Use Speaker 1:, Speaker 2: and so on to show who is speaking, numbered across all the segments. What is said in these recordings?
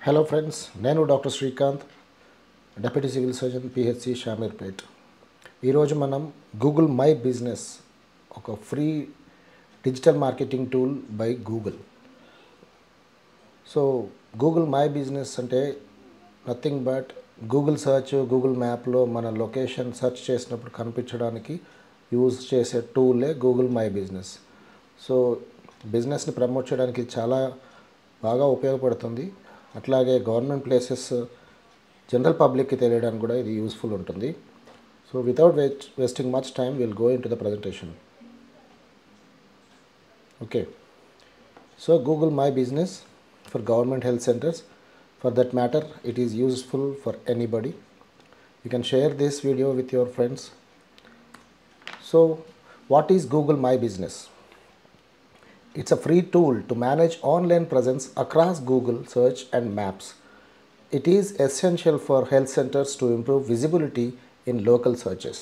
Speaker 1: Hello friends, నేను doctor Srikanth, deputy civil surgeon PHC Shamirpet. ఈరోజు మనం గూగుల్ మై బిజినెస్ ఒక free digital marketing tool by Google. So Google My Business అంటే nothing but Google search, Google మ్యాప్లో మన location search చేసినప్పుడు కనిపించడానికి యూజ్ చేసే టూలే గూగుల్ మై బిజినెస్. సో బిజినెస్ని ప్రమోట్ చేయడానికి చాలా బాగా ఉపయోగపడుతుంది. అట్లాగే గవర్నమెంట్ ప్లేసెస్ జనరల్ పబ్లిక్కి తెలియడానికి కూడా ఇది యూస్ఫుల్ ఉంటుంది. So without wasting much time will go in to the presentation. Okay, so Google My business for government health centers. For that matter, it is useful for anybody. You can share this video with your friends. So what is Google My Business? It's a free tool to manage online presence across Google search and maps. It is essential for health centers to improve visibility in local searches,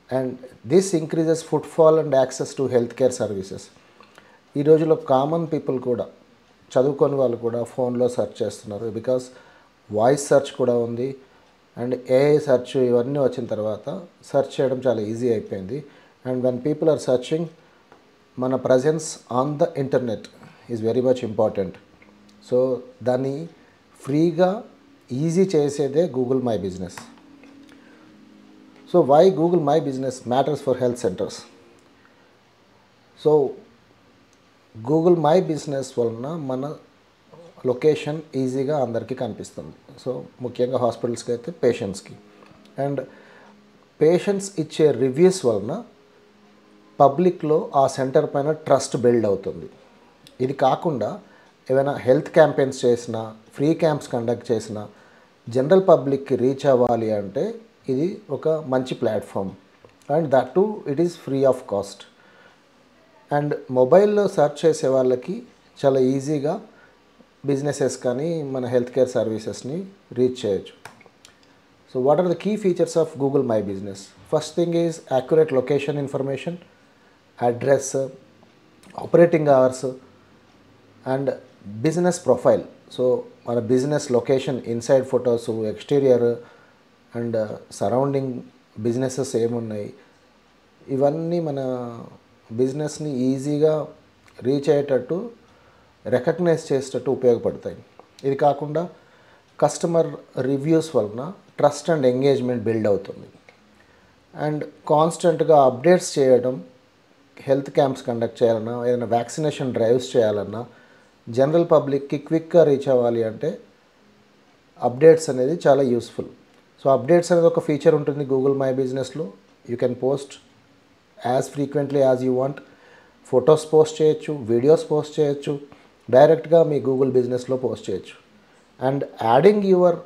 Speaker 1: and this increases footfall and access to healthcare services. ఈ రోజుల్లో common people కూడా, చదువుకొని వాళ్ళు కూడా ఫోన్లో search చేస్తున్నారు. Because voice search కూడా ఉంది అండ్ ఏఐ సెర్చ్ ఇవన్నీ వచ్చిన తర్వాత సెర్చ్ చేయడం చాలా ఈజీ అయిపోయింది. And when people are searching, మన presence on the internet is very much important. So దాన్ని ఫ్రీగా ఈజీ చేసేదే Google My Business. So why Google My Business matters for health centres? So Google My Business వలన మన location ఈజీగా అందరికీ కనిపిస్తుంది. So ముఖ్యంగా హాస్పిటల్స్కి అయితే పేషెంట్స్కి, అండ్ పేషెంట్స్ ఇచ్చే రివ్యూస్ వలన పబ్లిక్లో ఆ సెంటర్ పైన ట్రస్ట్ బిల్డ్ అవుతుంది. ఇది కాకుండా ఏమైనా హెల్త్ క్యాంపెయిన్స్ చేసినా, ఫ్రీ క్యాంప్స్ కండక్ట్ చేసినా, జనరల్ పబ్లిక్కి రీచ్ అవ్వాలి అంటే ఇది ఒక మంచి platform. And that to it is free of cost. And మొబైల్లో సెర్చ్ చేసే వాళ్ళకి చాలా ఈజీగా బిజినెసెస్ కానీ మన హెల్త్ కేర్ సర్వీసెస్ని రీచ్ చేయొచ్చు. So what are the key features of Google My Business? First thing is accurate location information, address, operating hours and business profile. So మన business location inside photos, exterior and surrounding businesses ఏమున్నాయి, ఇవన్నీ మన బిజినెస్ని ఈజీగా reach అయ్యేటట్టు, recognise చేసేటట్టు ఉపయోగపడతాయి. ఇది కాకుండా కస్టమర్ రివ్యూస్ వలన ట్రస్ట్ అండ్ ఎంగేజ్మెంట్ బిల్డ్ అవుతుంది. అండ్ కాన్స్టెంట్గా అప్డేట్స్ చేయడం, హెల్త్ క్యాంప్స్ కండక్ట్ చేయాలన్నా, ఏదైనా వ్యాక్సినేషన్ డ్రైవ్స్ చేయాలన్నా, జనరల్ పబ్లిక్కి క్విక్గా రీచ్ అవ్వాలి అంటే అప్డేట్స్ అనేది చాలా యూస్ఫుల్. సో అప్డేట్స్ అనేది ఒక ఫీచర్ ఉంటుంది గూగుల్ మై బిజినెస్లో. You can post as frequently as you want. Photos post చేయొచ్చు, వీడియోస్ పోస్ట్ చేయొచ్చు, డైరెక్ట్గా మీ గూగుల్ బిజినెస్లో పోస్ట్ చేయొచ్చు. అండ్ యాడింగ్ యువర్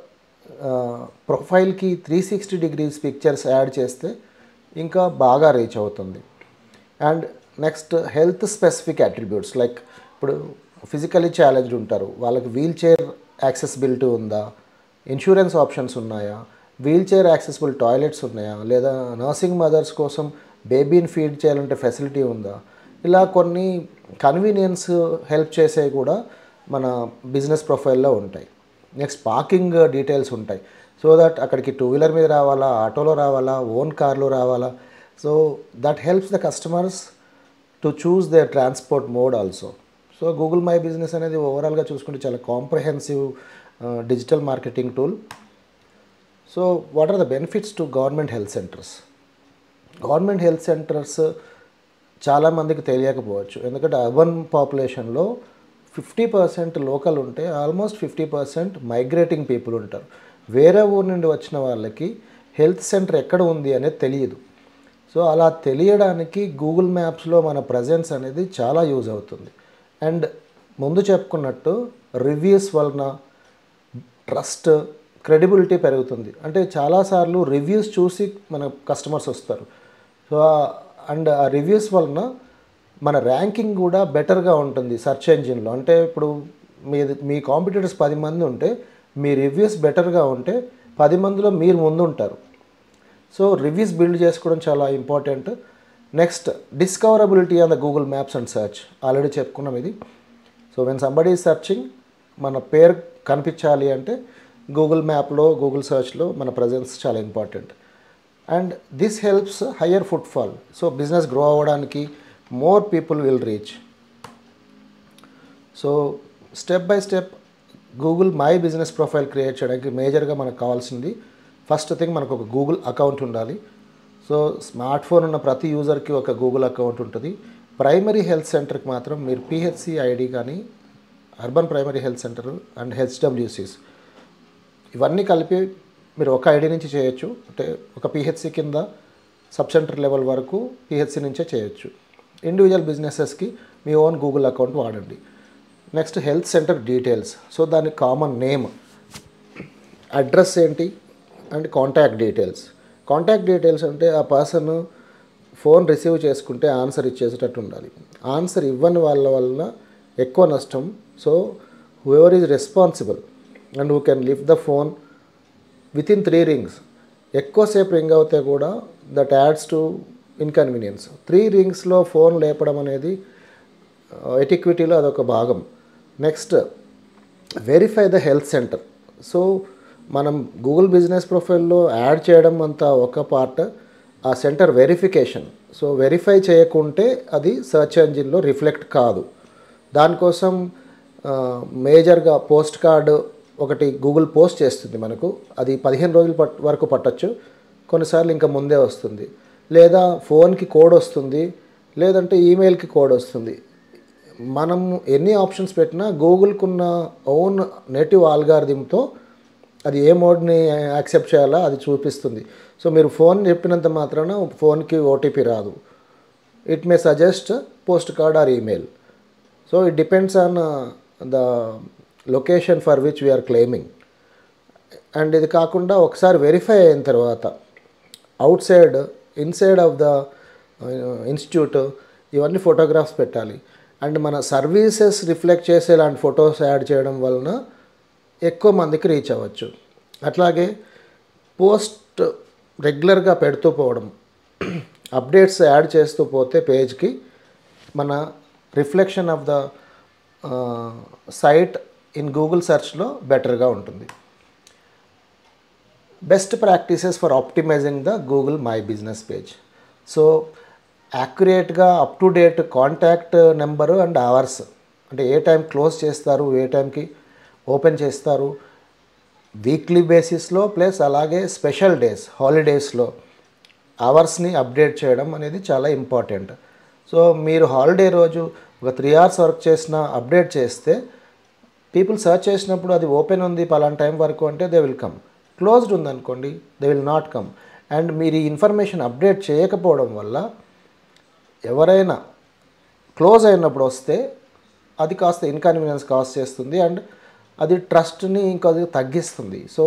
Speaker 1: ప్రొఫైల్కి 360 degrees పిక్చర్స్ యాడ్ చేస్తే ఇంకా బాగా రీచ్ అవుతుంది. And next health specific attributes, like ఇప్పుడు ఫిజికలీ ఛాలెంజ్డ్ ఉంటారు, వాళ్ళకి వీల్ చైర్ యాక్సెసిబిలిటీ ఉందా, ఇన్సూరెన్స్ ఆప్షన్స్ ఉన్నాయా, వీల్ చైర్ యాక్సెసిబుల్ టాయిలెట్స్ ఉన్నాయా, లేదా నర్సింగ్ మదర్స్ కోసం బేబీని ఫీడ్ చేయాలంటే ఫెసిలిటీ ఉందా, ఇలా కొన్ని కన్వీనియన్స్ హెల్ప్ చేసేవి కూడా మన బిజినెస్ ప్రొఫైల్లో ఉంటాయి. నెక్స్ట్ పార్కింగ్ డీటెయిల్స్ ఉంటాయి. సో దట్ అక్కడికి 2-wheeler మీద రావాలా, ఆటోలో రావాలా, ఓన్ కార్లో రావాలా. So that helps the customers to choose their transport mode also. So Google My Business అనేది ఓవరాల్గా చూసుకుంటే చాలా comprehensive digital marketing tool. So what are the benefits to government health centres? Government health centres చాలామందికి తెలియకపోవచ్చు, ఎందుకంటే urban పాపులేషన్లో 50% local ఉంటే almost 50% migrating people ఉంటారు. వేరే ఊరు నుండి వచ్చిన వాళ్ళకి హెల్త్ సెంటర్ ఎక్కడ ఉంది అనేది తెలియదు. సో అలా తెలియడానికి గూగుల్ మ్యాప్స్లో మన ప్రజెన్స్ అనేది చాలా యూజ్ అవుతుంది. అండ్ ముందు చెప్పుకున్నట్టు రివ్యూస్ వలన ట్రస్ట్, క్రెడిబిలిటీ పెరుగుతుంది. అంటే చాలాసార్లు రివ్యూస్ చూసి మన కస్టమర్స్ వస్తారు. సో అండ్ ఆ రివ్యూస్ వలన మన ర్యాంకింగ్ కూడా బెటర్గా ఉంటుంది సెర్చ్ ఇంజిన్లో. అంటే ఇప్పుడు మీ కాంపిటీటర్స్ 10 మంది ఉంటే మీ రివ్యూస్ బెటర్గా ఉంటే 10 మందిలో మీరు ముందు ఉంటారు. సో రివ్యూస్ బిల్డ్ చేసుకోవడం చాలా important. Next discoverability on the Google Maps and search, already చెప్పుకున్నాం ఇది. So when somebody is searching, మన పేరు కనిపించాలి అంటే గూగుల్ మ్యాప్లో గూగుల్ సర్చ్లో మన ప్రజెన్స్ చాలా important. And this helps higher footfall. So business grow అవ్వడానికి more people will reach. So step by step Google My Business profile create చేయడానికి మేజర్గా మనకు కావాల్సింది ఫస్ట్ థింగ్ మనకు ఒక గూగుల్ అకౌంట్ ఉండాలి. సో స్మార్ట్ ఫోన్ ఉన్న ప్రతి యూజర్కి ఒక గూగుల్ అకౌంట్ ఉంటుంది. ప్రైమరీ హెల్త్ సెంటర్కి మాత్రం మీరు పిహెచ్సి ఐడి కానీ urban primary health centre and హెచ్డబ్ల్యూసీస్ ఇవన్నీ కలిపి మీరు ఒక ఐడి నుంచి చేయొచ్చు. అంటే ఒక పిహెచ్సి కింద సబ్ సెంటర్ లెవెల్ వరకు పిహెచ్సి నుంచే చేయొచ్చు. ఇండివిజువల్ బిజినెసెస్కి మీ ఓన్ గూగుల్ అకౌంట్ వాడండి. Next health centre details. So దాని కామన్ నేమ్, అడ్రస్ ఏంటి and contact details. Contact details అంటే ఆ పర్సన్ ఫోన్ రిసీవ్ చేసుకుంటే ఆన్సర్ ఇచ్చేసేటట్టు ఉండాలి. ఆన్సర్ ఇవ్వని వాళ్ళ వల్ల ఎక్కువ నష్టం. So whoever is responsible and who can lift the phone within 3 rings. ఎక్కువసేపు రింగ్ అవుతే కూడా that ads to inconvenience. 3 ringsలో phone లేపడం అనేది ఎటిక్విటీలో అదొక భాగం. Next verify the health centre. So మనం గూగుల్ బిజినెస్ ప్రొఫైల్లో యాడ్ చేయడం అంతా ఒక పార్ట్, ఆ సెంటర్ వెరిఫికేషన్. సో వెరిఫై చేయకుంటే అది సెర్చ్ ఇంజిన్లో రిఫ్లెక్ట్ కాదు. దానికోసం మేజర్గా పోస్ట్ కార్డు ఒకటి గూగుల్ పోస్ట్ చేస్తుంది మనకు. అది 15 రోజుల వరకు పట్టచ్చు, కొన్నిసార్లు ఇంకా ముందే వస్తుంది. లేదా ఫోన్కి కోడ్ వస్తుంది, లేదంటే ఈమెయిల్కి కోడ్ వస్తుంది. మనం ఎన్ని ఆప్షన్స్ పెట్టినా గూగుల్కున్న ఓన్ నేటివ్ ఆల్గారిథంతో అది ఏ మోడ్ని యాక్సెప్ట్ చేయాలో అది చూపిస్తుంది. సో మీరు ఫోన్ చెప్పినంత మాత్రాన ఫోన్కి ఓటీపీ రాదు. It may suggest post card or email. So it depends on the location for which we are claiming. And ఇది కాకుండా ఒకసారి వెరిఫై అయిన తర్వాత outside inside of the institute ఇవన్నీ ఫోటోగ్రాఫ్స్ పెట్టాలి. అండ్ మన సర్వీసెస్ రిఫ్లెక్ట్ చేసేలాంటి ఫొటోస్ యాడ్ చేయడం వలన ఎక్కువ మందికి రీచ్ అవ్వచ్చు. అట్లాగే పోస్ట్ రెగ్యులర్గా పెడుతూ పోవడం, అప్డేట్స్ యాడ్ చేస్తూ పోతే పేజ్కి మన reflection of the site in Google సెర్చ్లో బెటర్గా ఉంటుంది. Best practices for optimising the Google My Business page. So యాక్యురేట్గా up to date contact number and hours, అంటే ఏ టైం క్లోజ్ చేస్తారు, ఏ టైంకి ఓపెన్ చేస్తారు, వీక్లీ బేసిస్లో ప్లస్ అలాగే స్పెషల్ డేస్ హాలిడేస్లో అవర్స్ని అప్డేట్ చేయడం అనేది చాలా ఇంపార్టెంట్. సో మీరు హాలిడే రోజు ఒక 3 hours వర్క్ చేసిన అప్డేట్ చేస్తే పీపుల్ సర్చ్ చేసినప్పుడు అది ఓపెన్ ఉంది పలానా టైం వరకు అంటే దే విల్ కమ్. క్లోజ్డ్ ఉందనుకోండి they will not come. And మీరు ఈ ఇన్ఫర్మేషన్ అప్డేట్ చేయకపోవడం వల్ల ఎవరైనా క్లోజ్ అయినప్పుడు వస్తే అది కాస్త ఇన్కన్వీనియన్స్ కాస్ చేస్తుంది అండ్ అది ట్రస్ట్ని ఇంకొద్ది తగ్గిస్తుంది. సో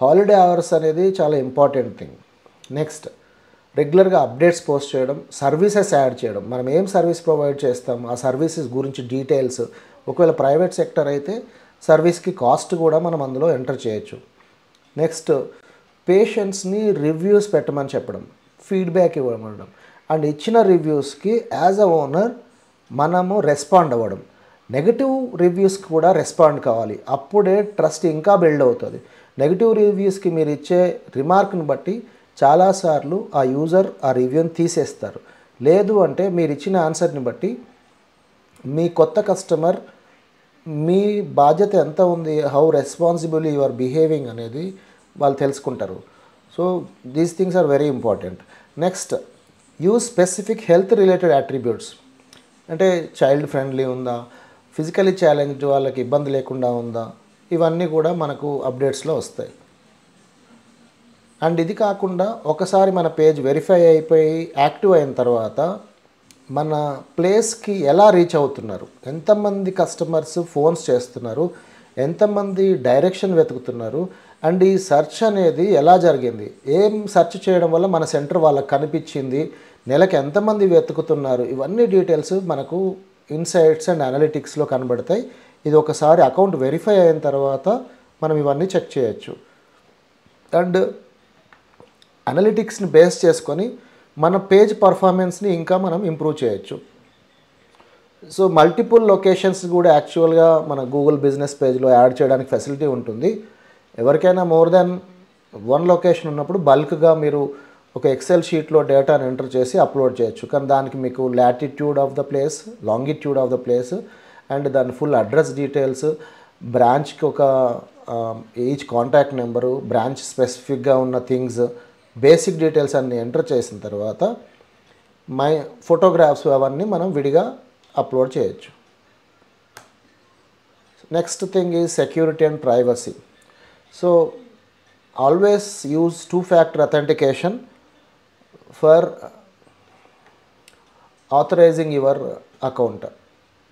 Speaker 1: హాలిడే అవర్స్ అనేది చాలా ఇంపార్టెంట్ థింగ్. నెక్స్ట్ రెగ్యులర్గా అప్డేట్స్ పోస్ట్ చేయడం, సర్వీసెస్ యాడ్ చేయడం. మనం ఏం సర్వీస్ ప్రొవైడ్ చేస్తాం ఆ సర్వీసెస్ గురించి డీటెయిల్స్. ఒకవేళ ప్రైవేట్ సెక్టర్ అయితే సర్వీస్కి కాస్ట్ కూడా మనం అందులో ఎంటర్ చేయొచ్చు. నెక్స్ట్ పేషెంట్స్ని రివ్యూస్ పెట్టమని చెప్పడం, ఫీడ్బ్యాక్ ఇవ్వడం అండ్ ఇచ్చిన రివ్యూస్కి యాజ్ అ ఓనర్ మనము రెస్పాండ్ అవ్వడం. నెగిటివ్ రివ్యూస్కి కూడా రెస్పాండ్ కావాలి, అప్పుడే ట్రస్ట్ ఇంకా బిల్డ్ అవుతుంది. నెగిటివ్ రివ్యూస్కి మీరు ఇచ్చే రిమార్క్ని బట్టి చాలాసార్లు ఆ యూజర్ ఆ రివ్యూని తీసేస్తారు. లేదు అంటే మీరు ఇచ్చిన ఆన్సర్ని బట్టి మీ కొత్త కస్టమర్ మీ బాధ్యత ఎంత ఉంది, how responsible you are behaving అనేది వాళ్ళు తెలుసుకుంటారు. So these things are very important. Next use specific health related attributes. అంటే చైల్డ్ ఫ్రెండ్లీ ఉందా, ఫిజికలీ ఛాలెంజ్డ్ వాళ్ళకి ఇబ్బంది లేకుండా ఉందా, ఇవన్నీ కూడా మనకు అప్డేట్స్లో వస్తాయి. అండ్ ఇది కాకుండా ఒకసారి మన పేజ్ వెరిఫై అయిపోయి యాక్టివ్ అయిన తర్వాత మన ప్లేస్కి ఎలా రీచ్ అవుతున్నారు, ఎంతమంది కస్టమర్స్ ఫోన్స్ చేస్తున్నారు, ఎంతమంది డైరెక్షన్ వెతుకుతున్నారు, అండ్ ఈ సెర్చ్ అనేది ఎలా జరిగింది, ఏం సెర్చ్ చేయడం వల్ల మన సెంటర్ వాళ్ళకి కనిపించింది, నెలకు ఎంతమంది వెతుకుతున్నారు, ఇవన్నీ డీటెయిల్స్ మనకు ఇన్సైట్స్ అండ్ అనలిటిక్స్లో కనబడతాయి. ఇది ఒకసారి అకౌంట్ వెరిఫై అయిన తర్వాత మనం ఇవన్నీ చెక్ చేయొచ్చు. అండ్ అనలిటిక్స్ని బేస్ చేసుకొని మన పేజ్ పర్ఫార్మెన్స్ని ఇంకా మనం ఇంప్రూవ్ చేయొచ్చు. సో మల్టిపుల్ లొకేషన్స్ కూడా యాక్చువల్గా మన గూగుల్ బిజినెస్ పేజ్లో యాడ్ చేయడానికి ఫెసిలిటీ ఉంటుంది. ఎవరికైనా మోర్ దెన్ వన్ లొకేషన్ ఉన్నప్పుడు బల్క్గా మీరు ఒక ఎక్సెల్ షీట్లో డేటాను ఎంటర్ చేసి అప్లోడ్ చేయొచ్చు. కానీ దానికి మీకు latitude of the place, longitude of the place and దాని ఫుల్ అడ్రస్ డీటెయిల్స్, బ్రాంచ్కి ఒక ఈచ్ కాంటాక్ట్ నెంబరు, బ్రాంచ్ స్పెసిఫిక్గా ఉన్న థింగ్స్, బేసిక్ డీటెయిల్స్ అన్నీ ఎంటర్ చేసిన తర్వాత మై ఫోటోగ్రాఫ్స్ అవన్నీ మనం విడిగా అప్లోడ్ చేయొచ్చు. Next thing is security and privacy. So always use 2-factor authentication for authorising your account.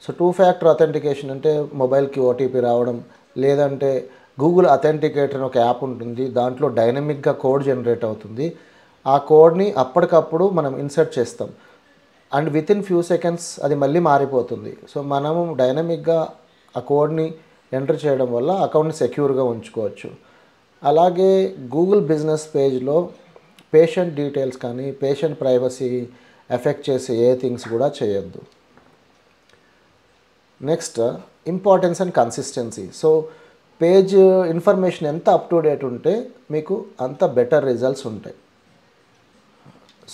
Speaker 1: So 2-factor authentication అంటే మొబైల్కి ఓటీపీ రావడం, లేదంటే గూగుల్ అథెంటికేటర్ అని ఒక యాప్ ఉంటుంది, దాంట్లో డైనమిక్గా కోడ్ జనరేట్ అవుతుంది. ఆ కోడ్ని అప్పటికప్పుడు మనం ఇన్సర్ట్ చేస్తాం అండ్ వితిన్ ఫ్యూ సెకండ్స్ అది మళ్ళీ మారిపోతుంది. సో మనము డైనమిక్గా ఆ కోడ్ని ఎంటర్ చేయడం వల్ల అకౌంట్ని సెక్యూర్గా ఉంచుకోవచ్చు. అలాగే గూగుల్ బిజినెస్ పేజ్లో పేషెంట్ డీటెయిల్స్ కానీ పేషెంట్ ప్రైవసీ ఎఫెక్ట్ చేసే ఏ థింగ్స్ కూడా చేయొద్దు. Next importance and consistency. So page information ఎంత అప్ టు డేట్ ఉంటే మీకు అంత బెటర్ రిజల్ట్స్ ఉంటాయి.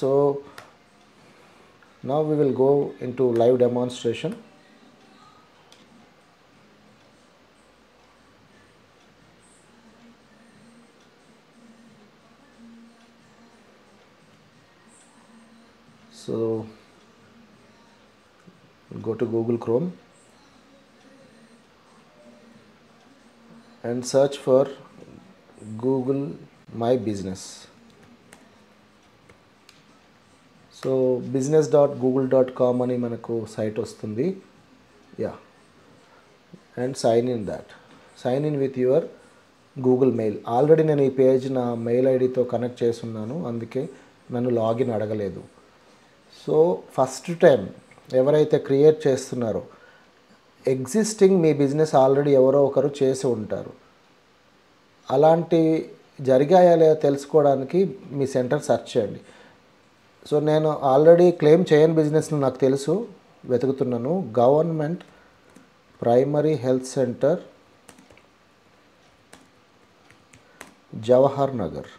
Speaker 1: So now we will go into live demonstration. So go to Google Chrome and search for Google My Business. So business.google.com అని మనకు site వస్తుంది. And sign in with your Google mail. Already నేను ఈ page నా mail ఐడితో connect చేసి ఉన్నాను, అందుకే నన్ను లాగిన్ అడగలేదు. సో ఫస్ట్ టైం ఎవరైతే క్రియేట్ చేస్తున్నారో ఎగ్జిస్టింగ్ మీ బిజినెస్ ఆల్రెడీ ఎవరో ఒకరు చేసి ఉంటారు. అలాంటి జరిగాయా లేదా తెలుసుకోవడానికి మీ సెంటర్ సెర్చ్ చేయండి. సో నేను ఆల్రెడీ క్లెయిమ్ చేయని బిజినెస్ను నాకు తెలుసు, వెతుకుతున్నాను. Government primary health centre Jawahar Nagar.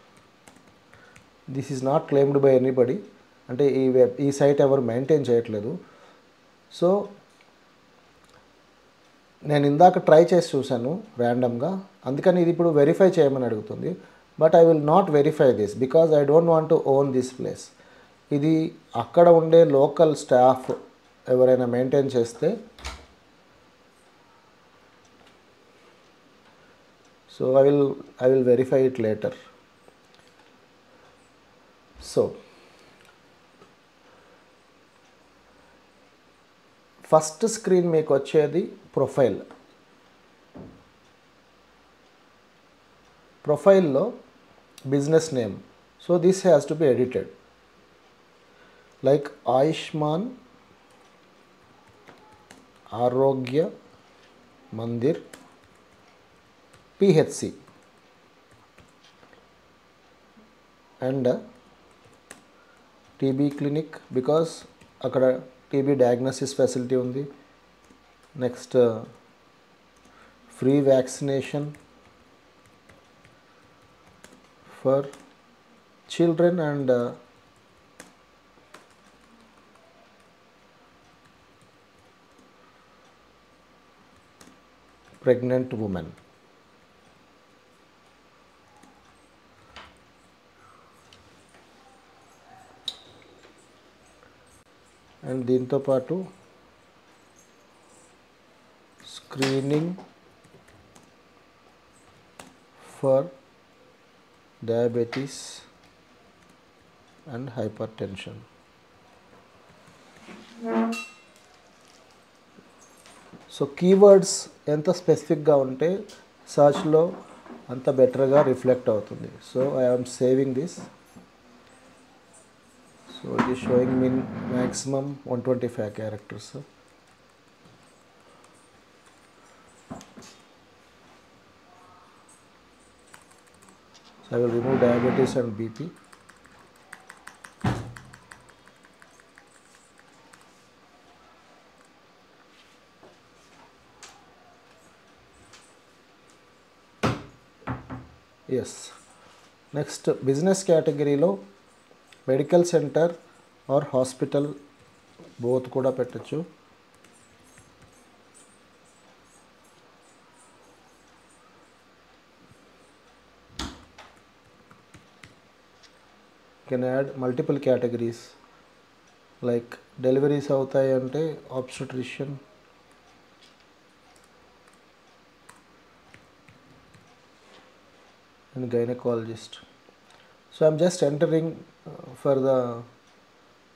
Speaker 1: This is not claimed by anybody, అంటే ఈ సైట్ ఎవరు మెయింటైన్ చేయట్లేదు. సో నేను ఇందాక ట్రై చేసి చూశాను ర్యాండమ్గా, అందుకని ఇది ఇప్పుడు వెరిఫై చేయమని అడుగుతుంది. But I will not verify this because I don't want to own this place. ఇది అక్కడ ఉండే లోకల్ స్టాఫ్ ఎవరైనా మెయింటైన్ చేస్తే. So I will verify it later. So first screen మీకు వచ్చేది ప్రొఫైల్. ప్రొఫైల్లో business name. So this has to be edited. Like Ayushman Arogya Mandir PHC and TB clinic because అక్కడ TB diagnosis facility ఉంది. Next free vaccination for children and pregnant women. And దీంతో పాటు screening for diabetes and hypertension. So keywords ఎంత స్పెసిఫిక్గా ఉంటే సర్చ్లో అంత బెటర్గా రిఫ్లెక్ట్ అవుతుంది. So I am saving this. So it is showing mean maximum 125 characters. So I will remove diabetes and BP. Yes. Next business కేటగిరీలో medical centre or hospital both కూడా పెట్టచ్చు. Can add multiple categories like deliveries అవుతాయి అంటే obstetrician, and gynecologist. So I'm just entering for the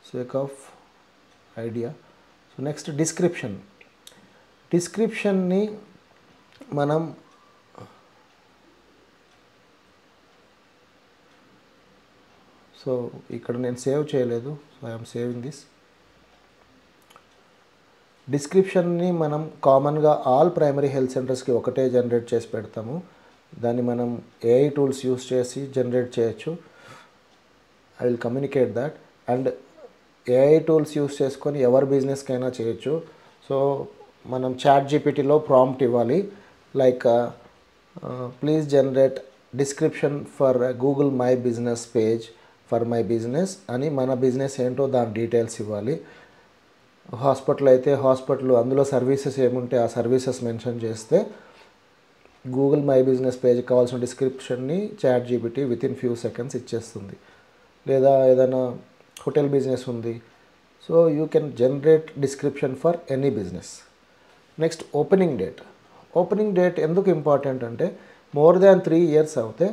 Speaker 1: sake of idea. So next description. Description ni manam so ikkada nenu save cheyaledu, so I am saving this. Description ni manam common ga all primary health centers ki ఒకటే generate చేసి పెడతాము. దాన్ని మనం AI tools use చేసి generate చేయొచ్చు. I will communicate that. And AI tools use చేసుకొని ఎవరి బిజినెస్కైనా చేయొచ్చు. సో మనం చాట్ జీపీటీలో ప్రాంప్ట్ ఇవ్వాలి, like please generate description for Google My Business page for my business అని మన బిజినెస్ ఏంటో దాని డీటెయిల్స్ ఇవ్వాలి. హాస్పిటల్ అయితే హాస్పిటల్ అందులో సర్వీసెస్ ఏముంటే ఆ సర్వీసెస్ మెన్షన్ చేస్తే గూగుల్ మై బిజినెస్ పేజ్కి కావాల్సిన డిస్క్రిప్షన్ని Chat GPT within few seconds ఇచ్చేస్తుంది. లేదా ఏదైనా హోటల్ బిజినెస్ ఉంది, so you can generate description for any business. Next opening date. Opening date ఎందుకు ఇంపార్టెంట్ అంటే మోర్ దాన్ 3 years అవుతే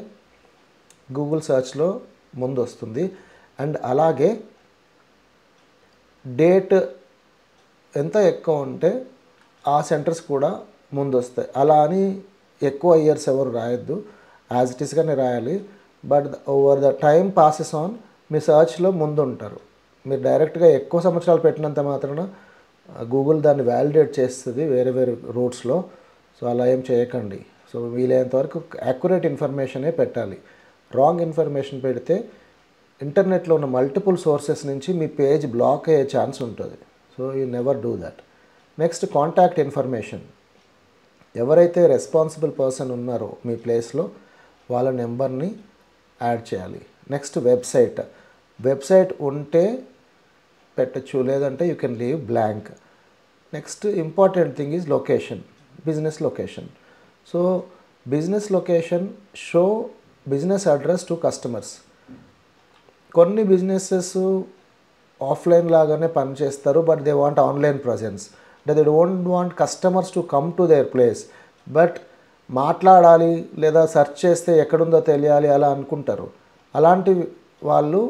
Speaker 1: గూగుల్ సర్చ్లో ముందు వస్తుంది. అండ్ అలాగే డేట్ ఎంత ఎక్కువ ఉంటే ఆ సెంటర్స్ కూడా ముందు వస్తాయి. అలా అని ఎక్కువ ఇయర్స్ ఎవరు రాయొద్దు, యాజ్ ఇట్ ఈస్గానే రాయాలి. But over the time passes on మీ సర్చ్లో ముందు ఉంటారు. మీరు డైరెక్ట్గా ఎక్కువ సంవత్సరాలు పెట్టినంత మాత్రాన గూగుల్ దాన్ని వ్యాలిడేట్ చేస్తుంది వేరే వేరే రూట్స్లో. సో అలా ఏం చేయకండి. సో వీలైనంత వరకు యాక్యురేట్ ఇన్ఫర్మేషనే పెట్టాలి. రాంగ్ ఇన్ఫర్మేషన్ పెడితే ఇంటర్నెట్లో ఉన్న మల్టిపుల్ సోర్సెస్ నుంచి మీ పేజ్ బ్లాక్ అయ్యే ఛాన్స్ ఉంటుంది. So you never do that. Next contact information. ఎవరైతే రెస్పాన్సిబుల్ పర్సన్ ఉన్నారో మీ ప్లేస్లో వాళ్ళ నెంబర్ని యాడ్ చేయాలి. Next website. వెబ్సైట్ ఉంటే పెట్టచ్చు, లేదంటే you can leave blank. Next important thing is location, business location. So business location show business address to customers. కొన్ని బిజినెసెస్ ఆఫ్లైన్ లాగానే పనిచేస్తారు, but they want online presence. అంటే they don't want customers to come to their place, but మాట్లాడాలి లేదా search చేస్తే ఎక్కడుందో తెలియాలి అలా అనుకుంటారు. అలాంటి వాళ్ళు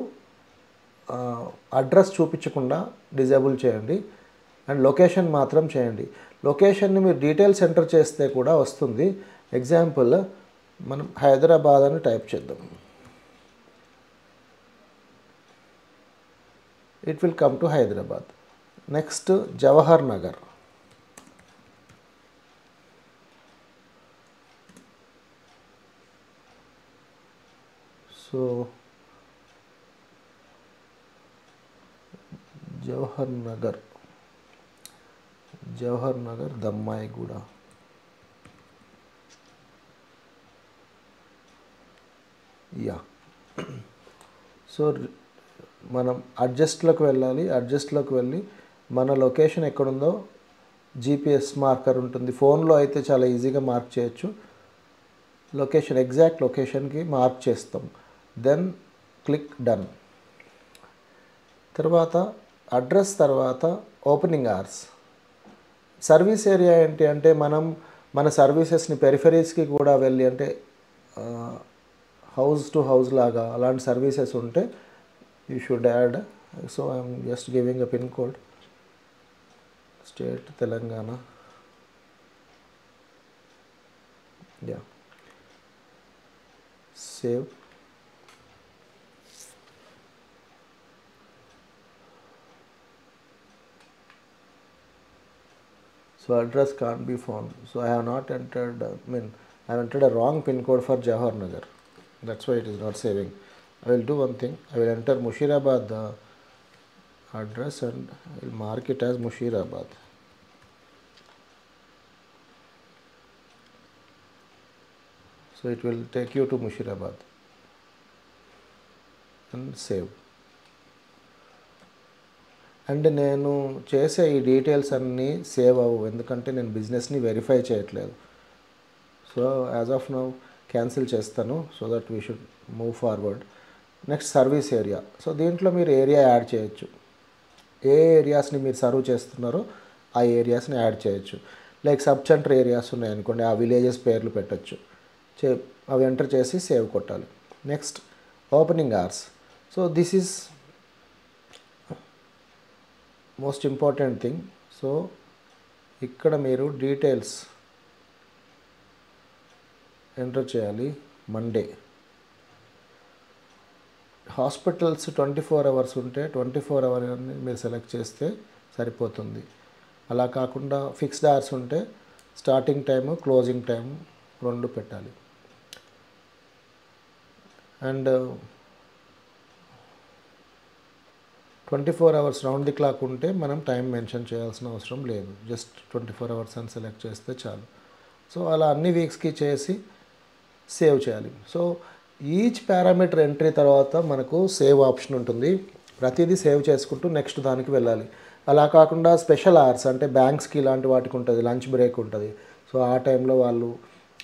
Speaker 1: అడ్రస్ చూపించకుండా డిజేబుల్ చేయండి అండ్ లొకేషన్ మాత్రం చేయండి. లొకేషన్ని మీరు డీటెయిల్స్ ఎంటర్ చేస్తే కూడా వస్తుంది. ఎగ్జాంపుల్ మనం హైదరాబాద్ అని టైప్ చేద్దాం. It will come to Hyderabad. Next Jawahar Nagar. So Jawahar Nagar Dammaiguda. Yeah. So మనం అడ్జస్ట్లోకి వెళ్ళాలి. అడ్జస్ట్లోకి వెళ్ళి మన లొకేషన్ ఎక్కడుందో జీపీఎస్ మార్కర్ ఉంటుంది. ఫోన్లో అయితే చాలా ఈజీగా మార్క్ చేయొచ్చు. లొకేషన్ ఎగ్జాక్ట్ లొకేషన్కి మార్క్ చేస్తాం. Then click done. తర్వాత అడ్రస్ తర్వాత ఓపెనింగ్ అవర్స్. సర్వీస్ ఏరియా ఏంటి అంటే మనం మన సర్వీసెస్ని పెరిఫెరీస్కి కూడా వెళ్ళి, అంటే హౌస్ టు హౌస్ లాగా అలాంటి సర్వీసెస్ ఉంటే you should add. So I am just giving a pin code. State Telangana. Yeah. Save. So address can't be found. So I have not entered, I have entered a wrong pin code for Jawahar Nagar. That's why it is not saving. I will do one thing. I will enter Mushirabad address and I will mark it as Mushirabad. So it will take you to Mushirabad and save. And నేను చేసే ఈ details అన్నీ save అవ్వవు, ఎందుకంటే నేను బిజినెస్ని verify చేయట్లేదు. So as of now cancel చేస్తాను, so that we should move forward. Next service area. సో దీంట్లో మీరు ఏరియా యాడ్ చేయొచ్చు. ఏ ఏరియాస్ని మీరు సర్వ్ చేస్తున్నారో ఆ ఏరియాస్ని యాడ్ చేయొచ్చు. లైక్ సబ్ సెంటర్ ఏరియాస్ ఉన్నాయనుకోండి, ఆ విలేజెస్ పేర్లు పెట్టచ్చు. అవి ఎంటర్ చేసి సేవ్ కొట్టాలి. Next opening hours. So this is most important thing. So ఇక్కడ మీరు డీటెయిల్స్ ఎంటర్ చేయాలి. మండే హాస్పిటల్స్ 24 అవర్స్ ఉంటే 24 అవర్ మీరు సెలెక్ట్ చేస్తే సరిపోతుంది. అలా కాకుండా ఫిక్స్డ్ అవర్స్ ఉంటే స్టార్టింగ్ టైము క్లోజింగ్ టైం 2 పెట్టాలి. And 24 hours round the clock ఉంటే మనం టైం మెన్షన్ చేయాల్సిన అవసరం లేదు, జస్ట్ 24 అవర్స్ అని సెలెక్ట్ చేస్తే చాలు. సో అలా అన్ని వీక్స్కి చేసి సేవ్ చేయాలి. సో ఈచ్ పారామీటర్ ఎంట్రీ తర్వాత మనకు సేవ్ ఆప్షన్ ఉంటుంది. ప్రతిదీ సేవ్ చేసుకుంటూ నెక్స్ట్ దానికి వెళ్ళాలి. అలా కాకుండా స్పెషల్ అవర్స్ అంటే బ్యాంక్స్కి ఇలాంటి వాటికి ఉంటుంది, లంచ్ బ్రేక్ ఉంటుంది. సో ఆ టైంలో వాళ్ళు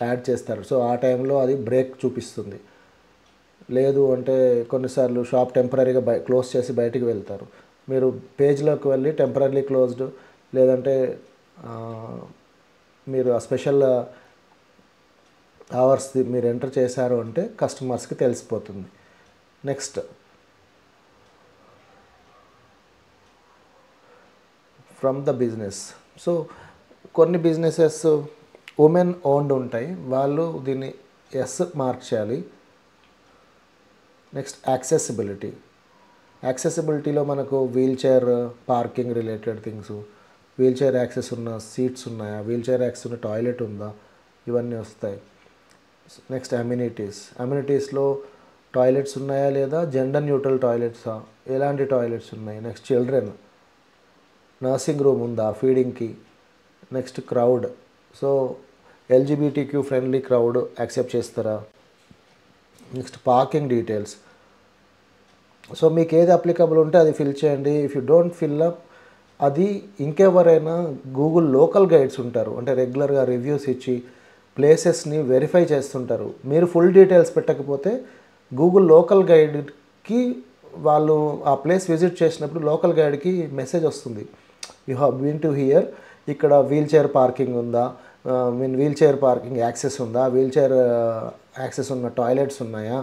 Speaker 1: యాడ్ చేస్తారు. సో ఆ టైంలో అది బ్రేక్ చూపిస్తుంది. లేదు అంటే కొన్నిసార్లు షాప్ టెంపరీగా క్లోజ్ చేసి బయటికి వెళ్తారు. మీరు పేజ్లోకి వెళ్ళి టెంపరీ క్లోజ్డ్, లేదంటే మీరు ఆ స్పెషల్ అవర్స్ మీరు ఎంటర్ చేశారు అంటే కస్టమర్స్కి తెలిసిపోతుంది. Next from the business. So కొన్ని బిజినెసెస్ ఉమెన్ ఓన్డ్ ఉంటాయి, వాళ్ళు దీన్ని ఎస్ మార్క్ చేయాలి. Next accessibility. యాక్సెసిబిలిటీలో మనకు wheel chair parking related things, wheel chair access ఉన్న సీట్స్ ఉన్నాయా, వీల్ చైర్ యాక్సెస్ ఉన్న టాయిలెట్ ఉందా, ఇవన్నీ వస్తాయి. Next amenities. అమ్యూనిటీస్లో టాయిలెట్స్ ఉన్నాయా లేదా, జెండర్ న్యూట్రల్ టాయిలెట్సా, ఎలాంటి టాయిలెట్స్ ఉన్నాయి. నెక్స్ట్ చిల్డ్రన్, నర్సింగ్ రూమ్ ఉందా ఫీడింగ్కి. Next crowd. So LGBTQ friendly crowd accept చేస్తారా. Next parking details. సో మీకు ఏది అప్లికబుల్ ఉంటే అది ఫిల్ చేయండి. If you don't fill up, అది ఇంకెవరైనా గూగుల్ లోకల్ గైడ్స్ ఉంటారు, అంటే రెగ్యులర్గా రివ్యూస్ ఇచ్చి ప్లేసెస్ని వెరిఫై చేస్తుంటారు. మీరు ఫుల్ డీటెయిల్స్ పెట్టకపోతే గూగుల్ లోకల్ గైడ్కి వాళ్ళు ఆ ప్లేస్ విజిట్ చేసినప్పుడు లోకల్ గైడ్కి మెసేజ్ వస్తుంది, you have been to here, ఇక్కడ వీల్ చైర్ పార్కింగ్ ఉందా, వీల్ చైర్ పార్కింగ్ యాక్సెస్ ఉందా, వీల్ చైర్ యాక్సెస్ ఉన్న టాయిలెట్స్ ఉన్నాయా,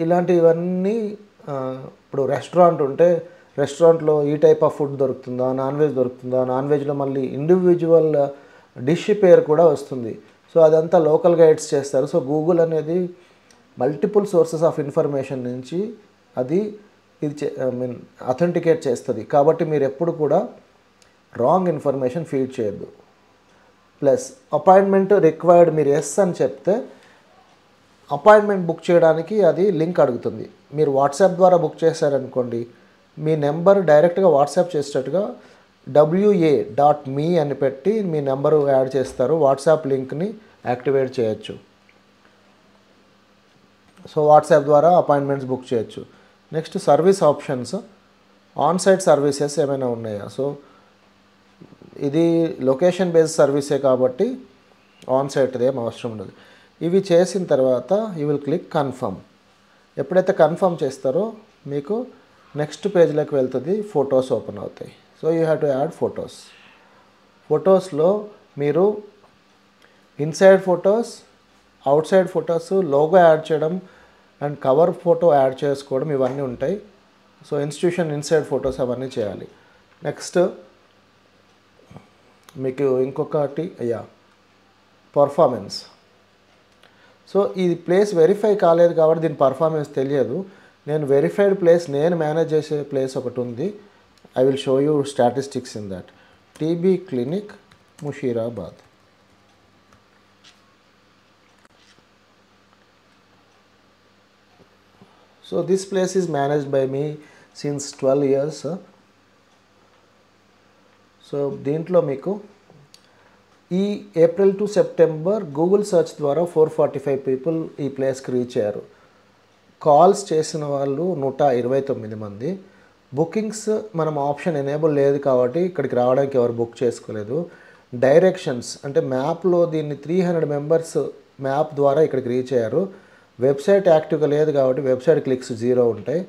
Speaker 1: ఇలాంటివన్నీ. ఇప్పుడు రెస్టారెంట్ ఉంటే రెస్టారెంట్లో ఈ టైప్ ఆఫ్ ఫుడ్ దొరుకుతుందా, నాన్ వెజ్ దొరుకుతుందా, నాన్ వెజ్లో మళ్ళీ ఇండివిజువల్ డిష్ పేరు కూడా వస్తుంది. సో అదంతా లోకల్ గైడ్స్ చేస్తారు. సో గూగుల్ అనేది మల్టిపుల్ సోర్సెస్ ఆఫ్ ఇన్ఫర్మేషన్ నుంచి అది అథెంటికేట్ చేస్తుంది. కాబట్టి మీరు ఎప్పుడు కూడా రాంగ్ ఇన్ఫర్మేషన్ ఫీడ్ చేయొద్దు. ప్లస్ అపాయింట్మెంట్ రిక్వైర్డ్ మీరు ఎస్ అని చెప్తే అపాయింట్మెంట్ బుక్ చేయడానికి అది లింక్ అడుగుతుంది. మీరు వాట్సాప్ ద్వారా బుక్ చేశారనుకోండి, మీ నెంబర్ డైరెక్ట్గా వాట్సాప్ చేసేటట్టుగా WA.me అని పెట్టి మీ నెంబరు యాడ్ చేస్తారు. వాట్సాప్ లింక్ని యాక్టివేట్ చేయొచ్చు. సో వాట్సాప్ ద్వారా అపాయింట్మెంట్స్ బుక్ చేయొచ్చు. Next service options. On site services ఏమైనా ఉన్నాయా. సో ఇది లొకేషన్ బేస్డ్ సర్వీసే కాబట్టి ఆన్ సైట్ది ఏం అవసరం ఉండదు. ఇవి చేసిన తర్వాత యూ విల్ క్లిక్ కన్ఫర్మ్. ఎప్పుడైతే కన్ఫర్మ్ చేస్తారో మీకు నెక్స్ట్ పేజ్లోకి వెళ్తుంది, ఫొటోస్ ఓపెన్ అవుతాయి. So you have to add photos. ఫొటోస్లో మీరు inside photos, outside photos, logo add చేయడం అండ్ కవర్ ఫోటో యాడ్ చేసుకోవడం ఇవన్నీ ఉంటాయి. సో ఇన్స్టిట్యూషన్ ఇన్సైడ్ ఫొటోస్ అవన్నీ చేయాలి. నెక్స్ట్ మీకు ఇంకొకటి పర్ఫార్మెన్స్. సో ఈ ప్లేస్ వెరిఫై కాలేదు కాబట్టి దీని పర్ఫార్మెన్స్ తెలియదు. నేను వెరిఫైడ్ ప్లేస్ నేను మేనేజ్ చేసే ప్లేస్ ఒకటి ఉంది. I will show you statistics in that. TB clinic Musheerabad. So this place is managed by me since 12 years. So దీంట్లో మీకు ఈ April to September Google search ద్వారా 445 పీపుల్ ఈ ప్లేస్కి రీచ్ అయ్యారు. కాల్స్ చేసిన వాళ్ళు 129 మంది. బుకింగ్స్ మనం ఆప్షన్ ఎనేబుల్ లేదు కాబట్టి ఇక్కడికి రావడానికి ఎవరు బుక్ చేసుకోలేదు. డైరెక్షన్స్ అంటే మ్యాప్లో దీన్ని 300 మెంబర్స్ మ్యాప్ ద్వారా ఇక్కడికి రీచ్ అయ్యారు. వెబ్సైట్ యాక్టివ్గా లేదు కాబట్టి వెబ్సైట్ క్లిక్స్ 0 ఉంటాయి.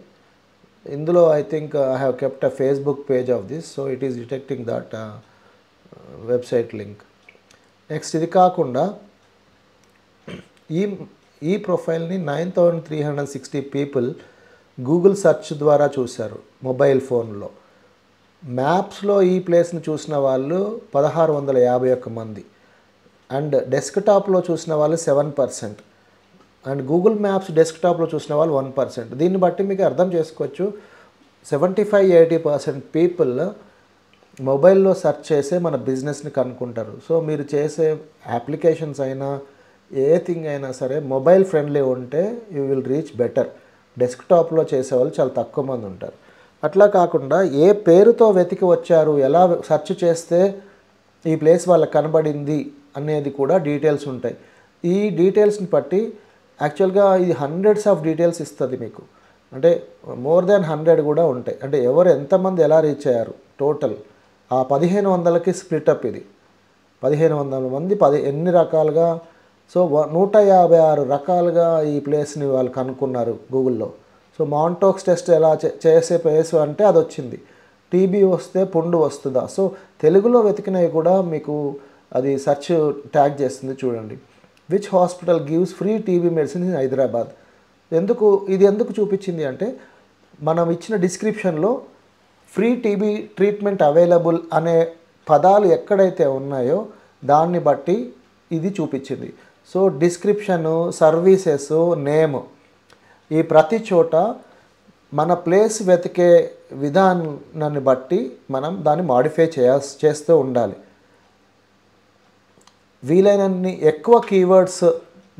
Speaker 1: ఇందులో I think I have kept a Facebook page of this, so it is detecting that website link. Next ఇది కాకుండా ఈ ప్రొఫైల్ని 9360 పీపుల్ గూగుల్ సెర్చ్ ద్వారా చూశారు మొబైల్ ఫోన్లో. మ్యాప్స్లో ఈ ప్లేస్ని చూసిన వాళ్ళు 1651 మంది అండ్ డెస్క్టాప్లో చూసిన వాళ్ళు 7% అండ్ గూగుల్ మ్యాప్స్ డెస్క్టాప్లో చూసిన వాళ్ళు 1%. దీన్ని బట్టి మీకు అర్థం చేసుకోవచ్చు 75-80% పీపుల్ మొబైల్లో సెర్చ్ చేసే మన బిజినెస్ని కనుక్కుంటారు. సో మీరు చేసే అప్లికేషన్స్ అయినా ఏ థింగ్ అయినా సరే మొబైల్ ఫ్రెండ్లీ ఉంటే యూ విల్ రీచ్ బెటర్. డెస్క్టాప్లో చేసేవాళ్ళు చాలా తక్కువ మంది ఉంటారు. అట్లా కాకుండా ఏ పేరుతో వెతికి వచ్చారు, ఎలా సెర్చ్ చేస్తే ఈ ప్లేస్ వాళ్ళకి కనబడింది అనేది కూడా డీటెయిల్స్ ఉంటాయి. ఈ డీటెయిల్స్ని బట్టి యాక్చువల్గా ఇది హండ్రెడ్స్ ఆఫ్ డీటెయిల్స్ ఇస్తుంది మీకు. అంటే మోర్ దాన్ 100 కూడా ఉంటాయి. అంటే ఎవరు ఎంతమంది ఎలా రీచ్ అయ్యారు టోటల్ ఆ 1500కి స్ప్లిటప్ ఇది. 1500 మంది ఎన్ని రకాలుగా, సో 156 రకాలుగా ఈ ప్లేస్ని వాళ్ళు కనుక్కున్నారు గూగుల్లో. సో మాంటాక్స్ టెస్ట్ ఎలా చేసే ప్లేస్ అంటే అది వచ్చింది. టీబీ వస్తే పుండు వస్తుందా, సో తెలుగులో వెతికినవి కూడా మీకు అది సెర్చ్ ట్యాగ్ చేస్తుంది చూడండి. Which hospital gives free TB medicine in Hyderabad. ఎందుకు చూపించింది అంటే మనం ఇచ్చిన డిస్క్రిప్షన్లో ఫ్రీ టీబీ ట్రీట్మెంట్ అవైలబుల్ అనే పదాలు ఎక్కడైతే ఉన్నాయో దాన్ని బట్టి ఇది చూపించింది. సో డిస్క్రిప్షను, సర్వీసెస్, నేమ్ ఈ ప్రతి చోట మన ప్లేస్ వెతికే విధానాన్ని బట్టి మనం దాన్ని మాడిఫై చేస్తూ ఉండాలి. వీలైనన్ని ఎక్కువ కీవర్డ్స్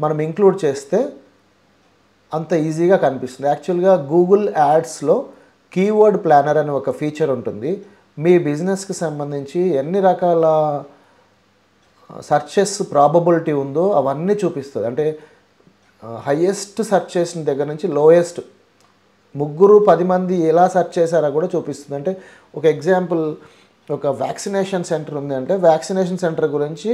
Speaker 1: మనం ఇంక్లూడ్ చేస్తే అంత ఈజీగా కనిపిస్తుంది. యాక్చువల్గా గూగుల్ యాడ్స్లో కీవర్డ్ ప్లానర్ అనే ఒక ఫీచర్ ఉంటుంది. మీ బిజినెస్కి సంబంధించి ఎన్ని రకాల సర్చెస్ ప్రాబబిలిటీ ఉందో అవన్నీ చూపిస్తుంది. అంటే హయ్యెస్ట్ సెర్చ్ చేసిన దగ్గర నుంచి లోయెస్ట్ 3-10 మంది ఎలా సెర్చ్ చేశారో కూడా చూపిస్తుంది. అంటే ఒక ఎగ్జాంపుల్, ఒక వ్యాక్సినేషన్ సెంటర్ ఉంది అంటే వ్యాక్సినేషన్ సెంటర్ గురించి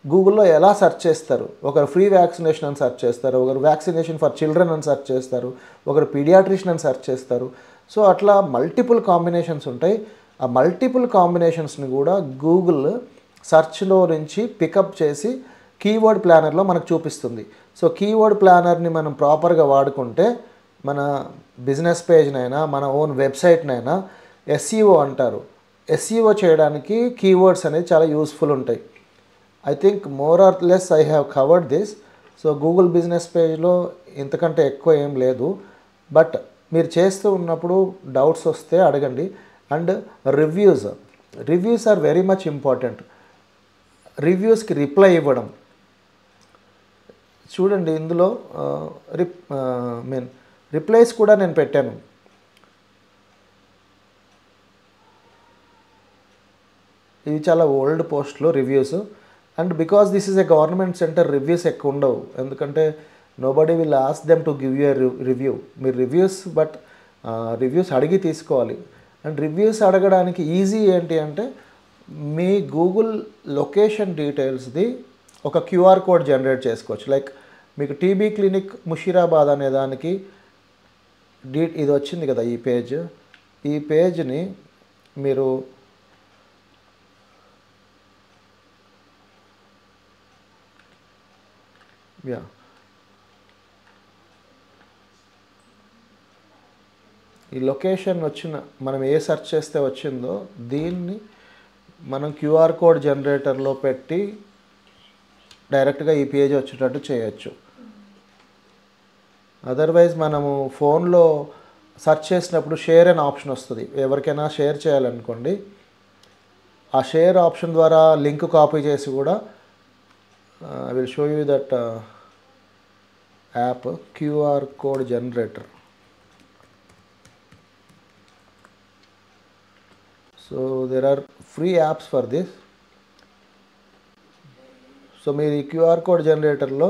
Speaker 1: గూగుల్లో ఎలా సెర్చ్ చేస్తారు. ఒకరు ఫ్రీ వ్యాక్సినేషన్ అని సెర్చ్ చేస్తారు, ఒకరు వ్యాక్సినేషన్ ఫర్ చిల్డ్రన్ అని సెర్చ్ చేస్తారు, ఒకరు పీడియాట్రిషియన్ అని సెర్చ్ చేస్తారు. సో అట్లా మల్టిపుల్ కాంబినేషన్స్ ఉంటాయి. ఆ మల్టిపుల్ కాంబినేషన్స్ని కూడా గూగుల్ సెర్చ్లో నుంచి పికప్ చేసి కీవర్డ్ ప్లానర్లో మనకు చూపిస్తుంది. సో కీవర్డ్ ప్లానర్ని మనం ప్రాపర్గా వాడుకుంటే మన బిజినెస్ పేజ్నైనా మన ఓన్ వెబ్సైట్నైనా ఎస్ఈఓ అంటారు. ఎస్ఈఓ చేయడానికి కీవర్డ్స్ అనేది చాలా యూస్ఫుల్ ఉంటాయి. I think more or less I have covered this. So Google business పేజ్లో ఇంతకంటే ఎక్కువ ఏం లేదు. బట్ మీరు చేస్తూ ఉన్నప్పుడు డౌట్స్ వస్తే అడగండి. And reviews are very much important. రివ్యూస్కి రిప్లై ఇవ్వడం చూడండి. ఇందులో రిప్లైస్ కూడా నేను పెట్టాను. ఇవి చాలా ఓల్డ్ పోస్ట్లో reviews. And because this is a government centre reviews ఎక్కువ ఉండవు. ఎందుకంటే nobody will ask them to give you a review. మీరు రివ్యూస్ అడిగి తీసుకోవాలి. అండ్ రివ్యూస్ అడగడానికి ఈజీ ఏంటి అంటే మీ గూగుల్ లొకేషన్ డీటెయిల్స్ది ఒక క్యూఆర్ కోడ్ జనరేట్ చేసుకోవచ్చు. లైక్ మీకు టీబీ క్లినిక్ ముషీరాబాద్ అనే దానికి ఇది వచ్చింది కదా ఈ పేజ్ని మీరు ఈ లొకేషన్ మనం ఏ సెర్చ్ చేస్తే వచ్చిందో దీన్ని మనం క్యూఆర్ కోడ్ జనరేటర్లో పెట్టి డైరెక్ట్గా ఈ పేజ్ వచ్చేటట్టు చేయొచ్చు. అదర్వైజ్ మనము ఫోన్లో సెర్చ్ చేసినప్పుడు షేర్ అనే ఆప్షన్ వస్తుంది. ఎవరికైనా షేర్ చేయాలనుకోండి, ఆ షేర్ ఆప్షన్ ద్వారా లింక్ కాపీ చేసి కూడా I will show you that app QR code generator. So there are free apps for this. So మీరు ఈ క్యూఆర్ కోడ్ జనరేటర్లో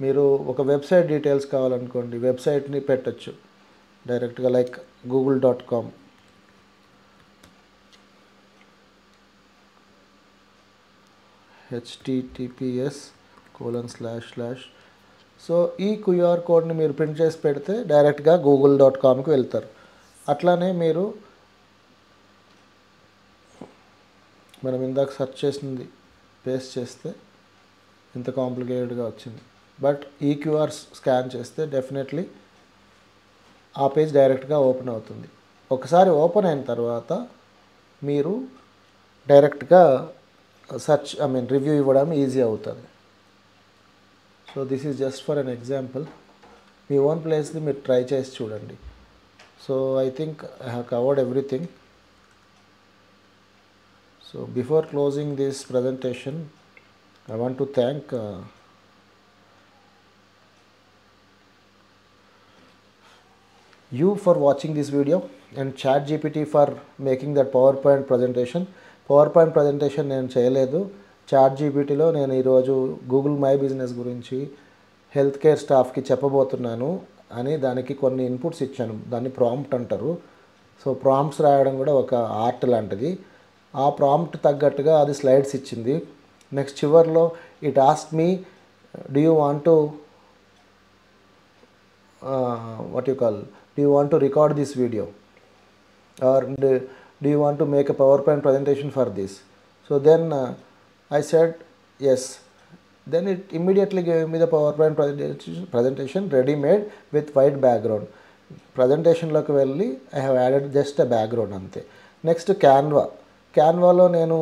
Speaker 1: మీరు ఒక వెబ్సైట్ డీటెయిల్స్ కావాలనుకోండి, వెబ్సైట్ని పెట్టచ్చు డైరెక్ట్గా, లైక్ google.com. https:// సో ఈ క్యూఆర్ కోడ్ని మీరు ప్రింట్ చేసి పెడితే డైరెక్ట్గా google.comకి వెళ్తారు. అట్లానే మీరు మనం ఇందాక సెర్చ్ చేసింది పేస్ట్ చేస్తే ఇంత కాంప్లికేటెడ్గా వచ్చింది. బట్ ఈ క్యూఆర్ స్కాన్ చేస్తే డెఫినెట్లీ ఆ పేజ్ డైరెక్ట్గా ఓపెన్ అవుతుంది. ఒకసారి ఓపెన్ అయిన తర్వాత మీరు డైరెక్ట్గా రివ్యూ ఇవ్వడం ఈజీ అవుతుంది. So this is just for an example. Me own ప్లేస్ని మీరు ట్రై చేసి చూడండి. So I think I have covered everything. So before closing this presentation, I want to thank you for watching this video and ChatGPT for making that PowerPoint presentation. PowerPoint presentation నేను చేయలేదు. ChatGPTలో నేను ఈరోజు Google My business గురించి health care స్టాఫ్కి చెప్పబోతున్నాను అని దానికి కొన్ని ఇన్పుట్స్ ఇచ్చాను. దాన్ని ప్రాంప్ట్ అంటారు. సో ప్రాంప్ట్స్ రాయడం కూడా ఒక ఆర్ట్ లాంటిది. ఆ ప్రాంప్ట్ తగ్గట్టుగా అది స్లైడ్స్ ఇచ్చింది. నెక్స్ట్ చివర్లో it ask me, do you want to do you want to record this video, or do you want to make a PowerPoint presentation for this? So then I said yes. Then it immediately gave me the PowerPoint presentation ready made with white background. Presentationలోకి వెళ్ళి I have added just a background అంతే. Next క్యాన్వాలో నేను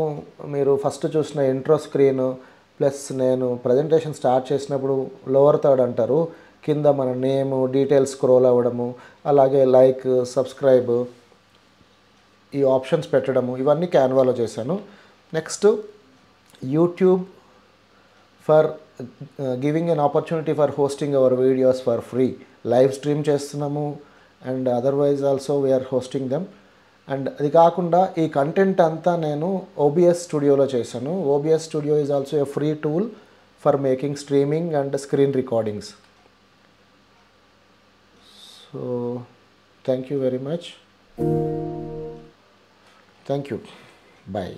Speaker 1: మీరు first చూసిన intro screen plus నేను presentation start చేసినప్పుడు lower third అంటారు, కింద మన నేము డీటెయిల్స్ స్క్రోల్ అవ్వడము, అలాగే లైక్ సబ్స్క్రైబ్ ఈ ఆప్షన్స్ పెట్టడము, ఇవన్నీ క్యాన్వాలో చేశాను. Next YouTube for giving an opportunity for hosting our videos for free. Live stream చేస్తున్నాము and otherwise also we're hosting them. And అది కాకుండా ఈ కంటెంట్ అంతా నేను ఓబిఎస్ స్టూడియోలో చేశాను. OBS studio is also a free tool for making streaming and screen recordings. So thank you very much. Thank you. Bye.